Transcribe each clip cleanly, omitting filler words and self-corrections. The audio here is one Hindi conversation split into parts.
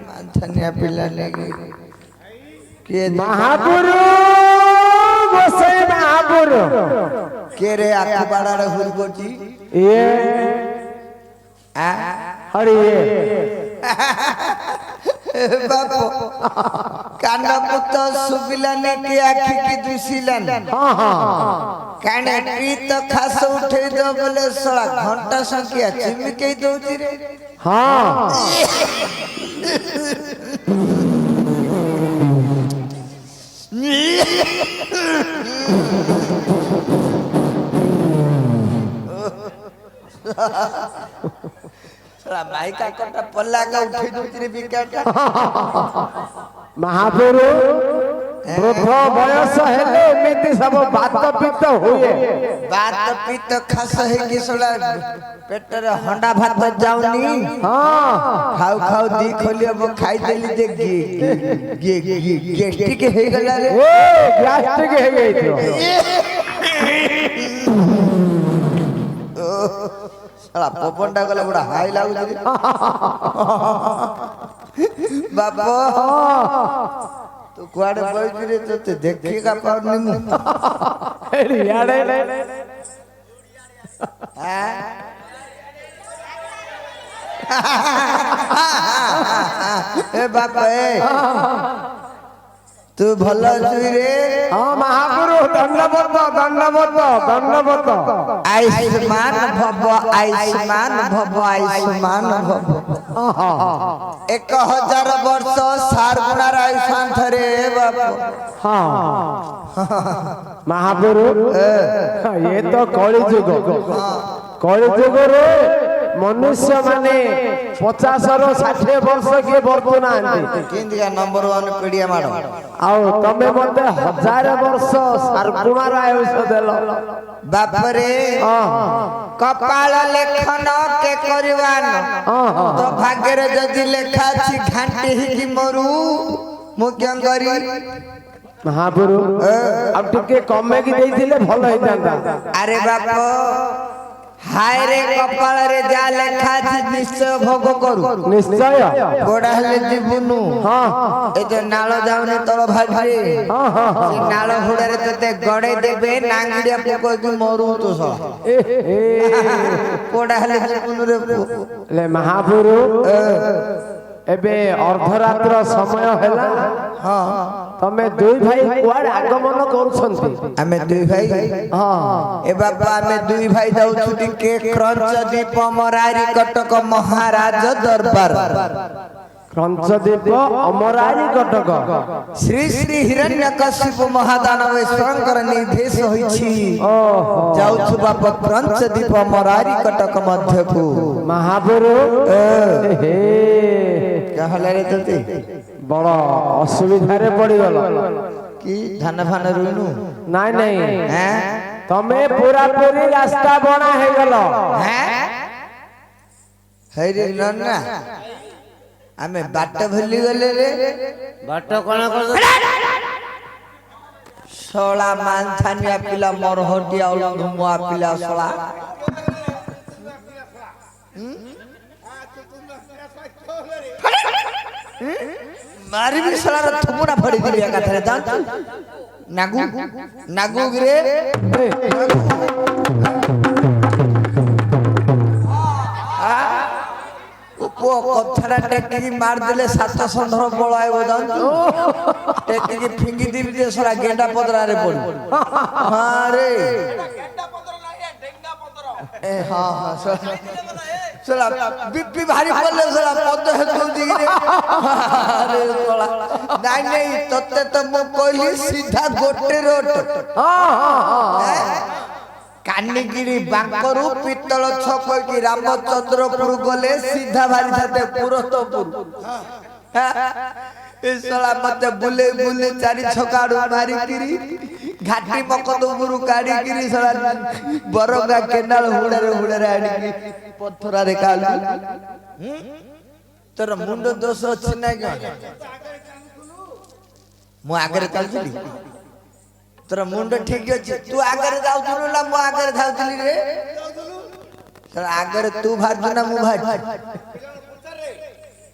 मानथानिया पिला लेगी के महापुरु गोसाई महापुरु के रे आखु बाड़ा रे हुर कोची ये आ अरे ये बापो काना पुत सुबिला ने के आखि की दुसिलन हां हां काने पीत खास उठे दो बोले सला घंटा संख्या चिमके दोती रे हां सला भाई का कोटा पल्ला का उठे दोती रे विकेट महापुरु वृद्ध बयस हेले एमिति सब बात पित्त हुए बात पित्त खास है कि सला पेट रे हंडा भात जाउनी हां खाऊ खाऊ दी खोलियो वो खाई देली दे गेस्टिक हे गला रे ए ग्यास्ट्रिक हे गई तो साला पोपंडा गला बड़ा हाई लागु रे बाबा तू कुआड़े बैठ रे तो ते देखी का पाउनी मु अरे यार ए बाबा ए तू भलो जुई रे हां महापुरु दंडवत आयुष्मान भव आयुष्मान भव आयुष्मान भव 1000 वर्ष सारगुणार आयुष्मान थरे बाबा हां महापुरु ये तो कली जुग रे मनुष्य माने 50 रो 60 वर्ष के बर्तुना किंदिया नंबर 1 पीडिया माडो आउ तमे मते 1000 वर्ष सारगुणार आयुष देलो बाप रे कपाल लेखन के करिवान तो भाग्य रे जदी लेखा छी घांटी ही की मरु मु क्यों करी महापुरु अब टिके कमे की देइथिले भलो होइतांता अरे बाप हाय रे कपाल रे जा लेखा छी निश्चय भोग करू निश्चय गोडा हले जीवनु हां ए जे नालो जाउने तळ भाई हां हां से नालो हुडा रे तते गडे देबे नांगड़िया को की मरु तो स गोडा हले जीवनु रे ले महापुरु एबे अर्धरात्र समय हैला हां तमे दुई भाई कुआड आगमन करूछंती हमें दुई भाई हां ए बाबा हमें दुई भाई जाउछु के क्रंच दीप मरारी कटक महाराज दरबार क्रंचदीप अमरारी कटक श्री श्री हिरण्यकशिपु महादानव शंकर निर्देश होइछि जाउछु बाबा क्रंचदीप मरारी कटक मध्यकु महापुरु हे कहला रे तते बड़ा असुविधा रे पड़ी गलो की धान फान रुनु नहीं नहीं हैं तमे पूरा पूरी रास्ता बना है गलो हैं हे रे नन्ना हमें बाट भली गले रे बाट कोना कर सोला मानथानिया पिला मरहटिया धुमुआ पिला सोला मारी भी सोला रे थुमुना फड़ी दिबे का थरे दांत नागू नागू रे पो कथरा टेकी मार देले 700 धर बळ आइबो दांत टेकी फिंगी दिबी दे सोला गेंडा पदरा रे पड़ी हां रे गेंडा पदर नाही ढेंगा पदर ए हां हां सोला बीपी भारी पड़ले सोला पद हे जल्दी रे अरे सोला नहीं नहीं तते तो मु कहली सीधा गोटे रोड हां हां कानिगिरी बांकरू पित्तल छक की रामचंद्रपुर गले सीधा भारी थाते पुरतपुर ए साला मते बुले बुले चारी छकाडू मारी किरी घाटी मकदपुर काडी किरी साला बरंगा केनाल हुड़ारे आडी पत्थरा रे कालू तोर मुंड दोष अछि ना के मु आगरे चलछली तोर मुंड ठीक अछि तू आगरे जाउथुनु ना मु आगरे जाउथली रे सर आगरे तू भाजू ना मु भाज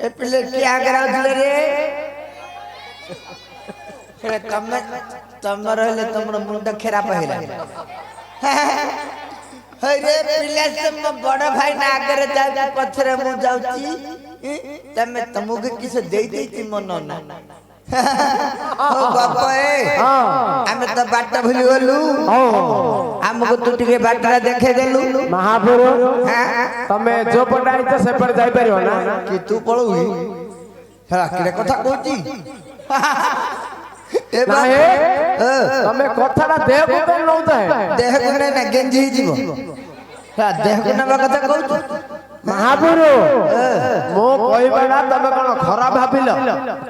ए पिले क्या कराउଥିଲେ रे हे तमे रहले तमर मुंड खराब हेला हे रे पिले से बड़ भाई ना आगे जाउ पछरे मु जाउची तमे तमुके किसे देई देई मन ना ओ बापा ए हमें तो बाटा भूली गलु हमको तू टिके बाटा देखे देलु महापुरु तमे जो पटाई तो से पर जाई परियो ना कि तू पळुई हेला केडे कथा कहूची ए नाही तमे कथाटा देह को तो नौ जाए देह को ना गेंजी जीवो हा देह को ना कथा कहूची महापुरु मो कहबाडा तमे कोन खराब भाबिलो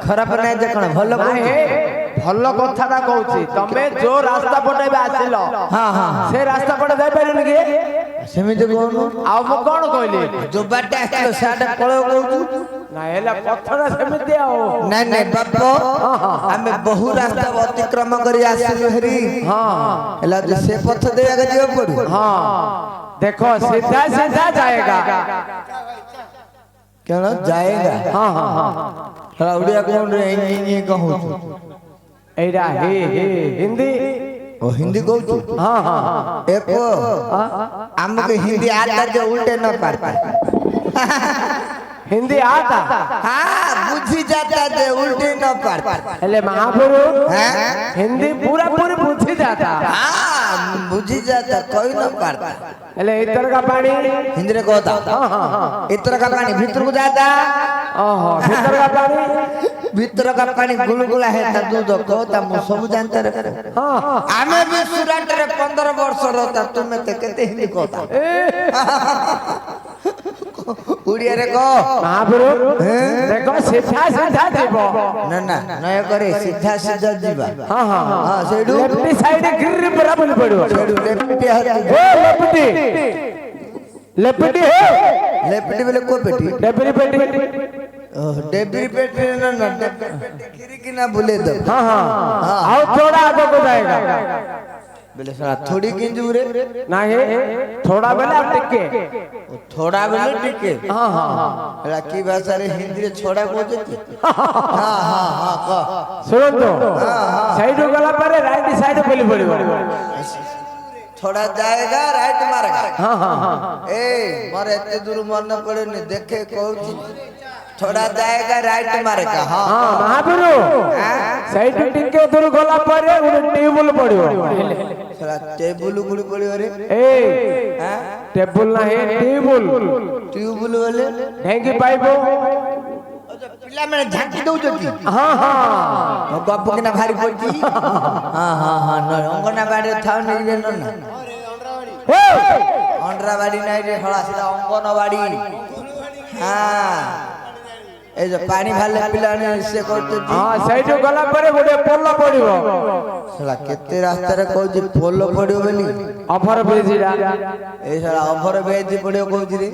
खराब नै जे कोन भलो भल कथाटा कहूची तमे जो रास्ता पटे आसिलो हां हां से रास्ता पटे जाई परियो कि सेमिते कोन आ मो कोन कहली जो बाटा आसिलो साडा पळो कहूची ना एला कथाटा सेमिते आओ नै नै बापो हमें बहु रास्ता अतिक्रम करी आसिलो हेरी हां एला से पथ देया के जीव पड़ू हां देखो सीधा सीधा जाएगा क्या जाएगा हाँ हाँ हाँ उड़िया कौन रे ये कहूँ एरा हे हिंदी ओ हिंदी कहूँ हाँ हाँ एको हमको हिंदी आता जो उल्टे न पारता हिंदी आता हाँ बुझी जाता जे उल्टे न पारता हेले महापुरु हिंदी पूरा पूरी बुझी जाता हाँ बुझी जाता कोई न पारता हेले इतर का पानी हिंदी रे कहता हाँ हाँ हाँ इतर का पानी भीतर को जाता ओहो भीतर का पानी भीतर का पानी गुलगुला है ता दूध कहता मु सब जानता रे हाँ हमें भी सुराट रे 15 वर्ष रहता तुम्हें ते केते हिंदी कहता उड़िया रे को महापुरु देखो सीधा सीधा जीवो ना ना नय करे सीधा सीधा जीवा हाँ हाँ हां सेडू लेफ्ट साइड गिर बराबर पड़ो सेडू लेफ्ट हाथ ओ लेफ्टी लेफ्टी है लेफ्ट वाले को बेटी डेबरी पेटी डेबरी पेटी ना ना खिरी की ना भूले दो हाँ हाँ आओ थोड़ा आगे को जाएगा बोले साला थोड़ी किंजू रे नहीं थोड़ा बेला अब टिके थोड़ा बोले टिके हाँ हाँ एला की भाषा रे हिंदी रे छोड़ा कहते हां हां हां कह सुनो तो साइड गला पर राइट साइड बोली पड़िबो थोड़ा जाएगा राइट मारेगा हाँ हाँ हाँ ए मारे इतने दूर मन पड़े नहीं देखे कहूची थोड़ा जाएगा राइट मारेगा हां हाँ महापुरु साइड टिके दूर गला पर उन टेबल पड़िबो साला टेबल गुड़ी पड़ियो रे ए हां टेबल ना है टेबल ट्यूबल वाले ढेंगी पाइबो पिला मैंने झांकी दऊ जती हाँ हाँ गप के ना भारी पड़ती हां हां हां न अंगना बाड़े थाव नहीं रे न अंडरा बाड़ी नहीं रे हला सीधा अंगनवाड़ी हां ए जो पानी भाले पिला ने से करते हाँ साइड गला पर गोटे पोल पड़िबो साला केते रास्ता रे कहू जे पोल पड़ियो बोली अफर भेजिरा ए साला ओभर भेज पड़ियो कहू रे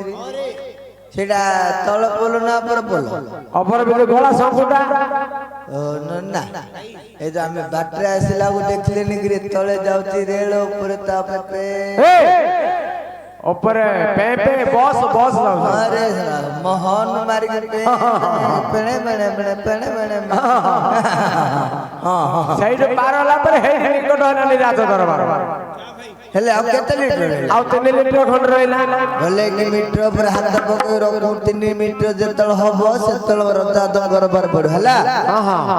सेटा तळ पोल ना पर पोल अफर भेज गला संकुटा ओ न ना ए जो हमें बाटरे आसिला को देखले निगरे तळे जाउची रेल ऊपर तापे पे ऊपर पे पे बॉस बॉस लाउ अरे साला मोहन मारी के पे पेणे पेणे पेणे पेणे पेणे हां हां साइड पारला पर हे निकट हनली जातो दरबार हेले अब केते लीटर आउ 3 लीटर खंड रहला भले कि मीटर पर हाथ पके रखू 3 मीटर जेतल हबो सेतल रता दंगर बर पड़ हला हां हां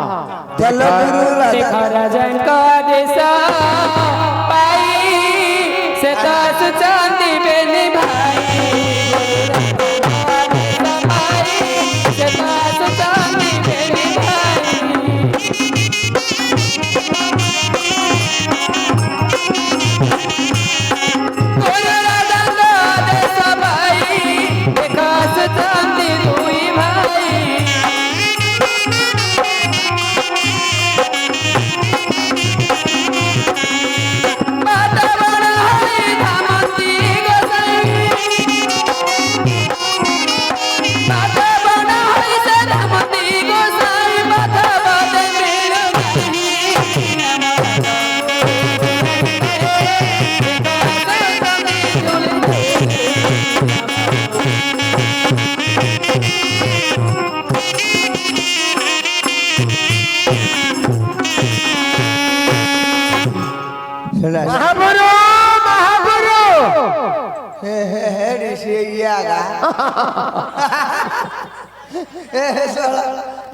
चलो गुरु राजन का देसा पाई से दास चांदी बेनी भाई से दास चांदी बेनी भाई राजन का देसा भाई दास चांदी दुई भाई माता बड़ा है धामती गोसाई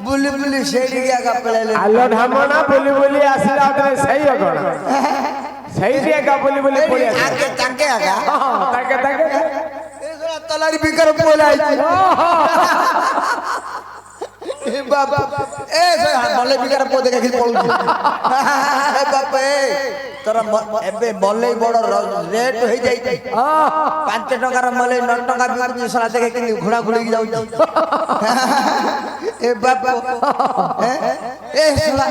बुली बुली शेड़ी गया कपड़े ले आलो ढामना बोली बोली आसिला तने सही अगण सही जगह बोली बोली पड़ी आके ताके आगा ताके ताके ए सोला तलारी बिकर बोलाई ए बाबा ए सोला मले बिकर पोदे के पळु ए बाबा ए तोरा एबे मले बड़ रेट होई जाई 5 टका मले 9 टका बिकर सोला देखे कि घोड़ा घुली जाउ ए बाबा ए सोला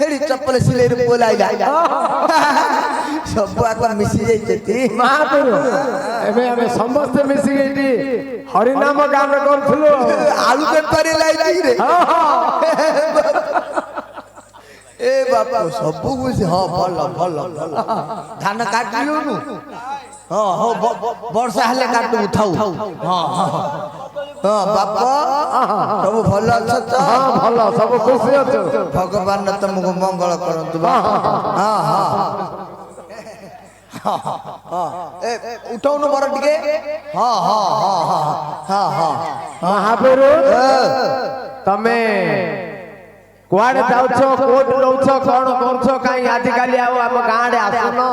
हेडी चप्पल सिले रे बोलाई सब आक मिसी जाई छथि महापुरु एबे हमें समस्त मिसी गईटी हरि नाम गान करथुलो आलू के परे लाई रे ए बापा सब कुछ हां भल भल भल धान काटिलु नु हां हो वर्षा हले काटू उठाऊ हां हां बापा सब भल अछ त हां भल सब खुशी अछ भगवान तुमको मंगल करंतु हां हां ए उठाऊ न बर टिके हां हां हां हां हां महापुरु तमे कुआडे जाउछो कोट लउछो कोन करछो काई आदि काली आउ हम गांडे आसनो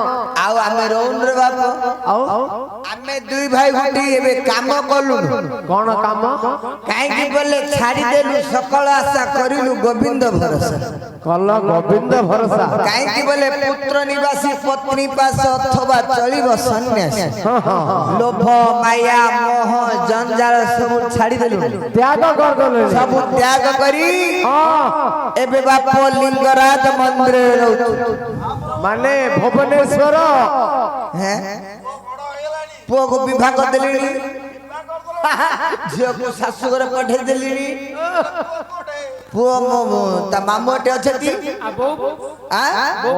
आउ आमे रोन रे बाप आउ आमे दुई भाई गुटी एबे काम कलु कोन काम काई कि बोले छाड़ी देलु सकल आशा करिलु गोविंद भरोसा कल गोविंद भरोसा काई कि बोले पुत्र निवासी पत्नी पास अथवा चलिब सन्यास लोभ माया मोह जंजाल सब छाड़ी देलु त्याग कर गले सब त्याग करी हां एबे बाप लिंगराज मंदिर रहू माने भुवनेश्वर हैं पुओ को विवाह कर देली झियो को सासु घर पठे देली पुओ मो ता मामोटे अछती आ बो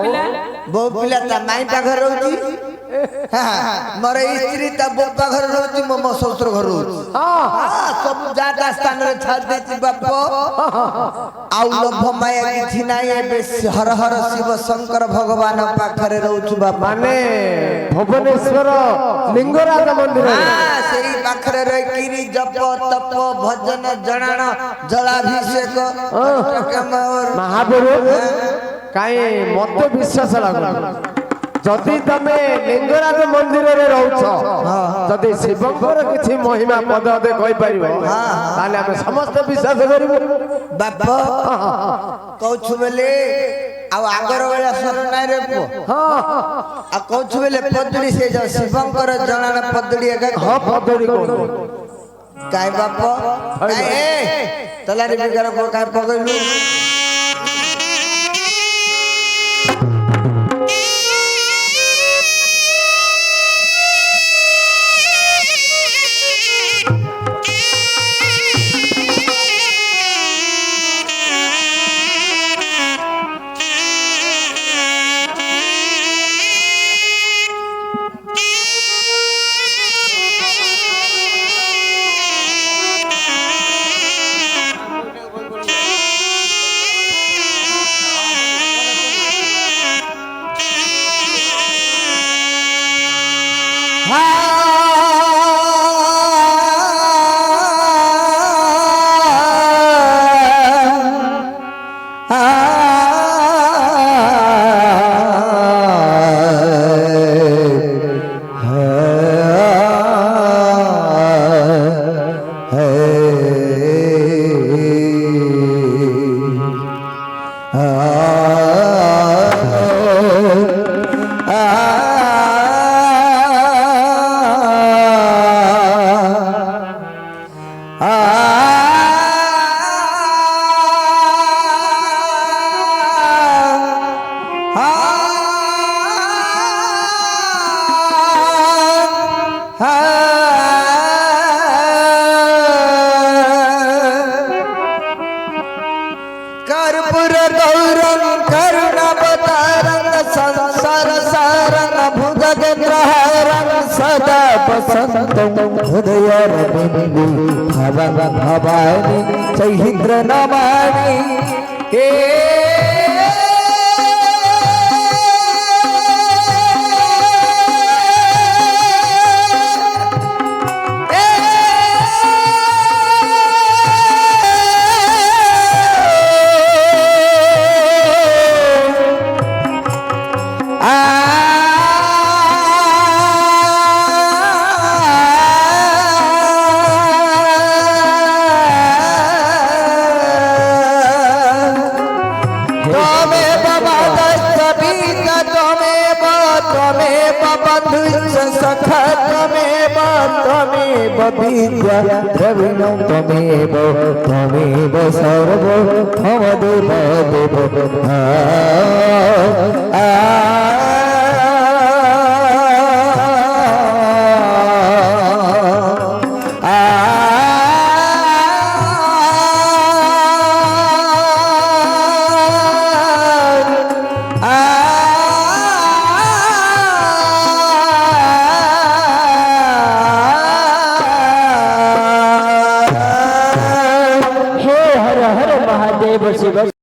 बो पिला ता माई पाखर रहउची मोर स्त्री ता बो पाखर रहउची मो ससुर घर रहउची हां सब जाता स्थान रे छाड़ देती बाप आउ लोभ माया किछि नाही एबे हर हर शिव शंकर भगवान पाखरे रहउछु बाप माने भुवनेश्वर लिंगराज मंदिर हां सेही पाखरे रह किरी जप तप भजन जणान जलाभिषेक महापुरु काई मते विश्वास लागो जदि तमे लिंगराज मंदिर रे रहउछो जदि शिवंकर किछि महिमा पद दे कहि परिबो ताले हम समस्त विश्वास करिबो बाप कहछु बेले आ आगर बेला सर नाइ रे पो आ कहछु बेले पदड़ी से जो शिवंकर जणान पदड़ी एका हां पदड़ी को काय बाप काय तलारी बिगर को काय पगलु कर्पूर गौरम करुणावतारं संसार सारं भुजगेन्द्रहारं सदा वसन्तं हृदयरविन्दे भवानि चैन्द्र नमामि हे त्वमेव बन्धुश्च सखा त्वमेव त्वमेव विद्या द्रविणं त्वमेव त्वमेव सर्वो मम देव देव हे हर हर महादेव शिव